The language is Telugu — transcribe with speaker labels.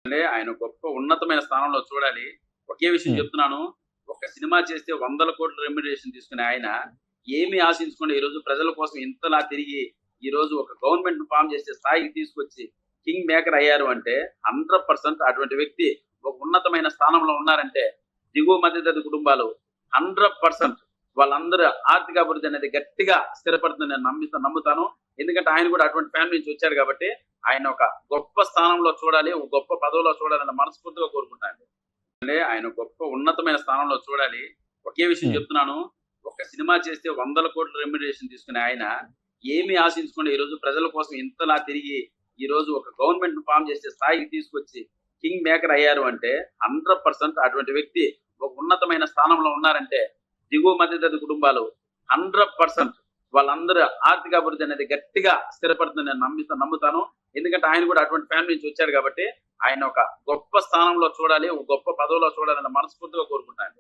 Speaker 1: అంటే ఆయన గొప్ప ఉన్నతమైన స్థానంలో చూడాలి. ఒకే విషయం
Speaker 2: హ్మ్.
Speaker 1: చెప్తున్నాను. ఒక సినిమా చేస్తే 100,00,00,000 రెమ్యునరేషన్ తీసుకునే ఆయన ఏమి ఆశించకుండా ఈరోజు ప్రజల కోసం ఇంతలా తిరిగి ఈరోజు ఒక గవర్నమెంట్‌ని ఫార్మ్ చేసే స్థాయికి తీసుకొచ్చి కింగ్ మేకర్ అయ్యారు అంటే 100% అటువంటి వ్యక్తి ఒక ఉన్నతమైన స్థానంలో ఉన్నారంటే దిగువ మధ్యతరగతి కుటుంబాలు 100% వాళ్ళందరూ ఆర్థిక అభివృద్ధి అనేది గట్టిగా స్థిరపడుతుందని నేను నమ్ముతాను. ఎందుకంటే ఆయన కూడా అటువంటి ఫ్యామిలీ నుంచి వచ్చారు కాబట్టి ఆయన ఒక గొప్ప స్థానంలో చూడాలి, ఒక గొప్ప పదవిలో చూడాలని మనస్ఫూర్తిగా కోరుకుంటాను. అంటే ఆయన గొప్ప ఉన్నతమైన స్థానంలో చూడాలి. ఒకే విషయం
Speaker 2: హ్మ్.
Speaker 1: చెప్తున్నాను. ఒక సినిమా చేస్తే 100,00,00,000 రెమ్యునరేషన్ తీసుకునే ఆయన ఏమి ఆశించకుండా ఈరోజు ప్రజల కోసం ఇంతలా తిరిగి ఈరోజు ఒక గవర్నమెంట్‌ని ఫార్మ్ చేసే స్థాయికి తీసుకొచ్చి కింగ్ మేకర్ అయ్యారు అంటే 100% అటువంటి వ్యక్తి ఒక ఉన్నతమైన స్థానంలో ఉన్నారంటే దిగువ మధ్యతరగతి కుటుంబాలు 100% వాళ్ళందరూ ఆర్థిక అభివృద్ధి అనేది గట్టిగా స్థిరపడుతుందని నేను నమ్ముతాను. ఎందుకంటే ఆయన కూడా అటువంటి ఫ్యామిలీ నుంచి వచ్చారు కాబట్టి ఆయన ఒక గొప్ప స్థానంలో చూడాలి, ఒక గొప్ప పదవిలో చూడాలని మనస్ఫూర్తిగా కోరుకుంటాను.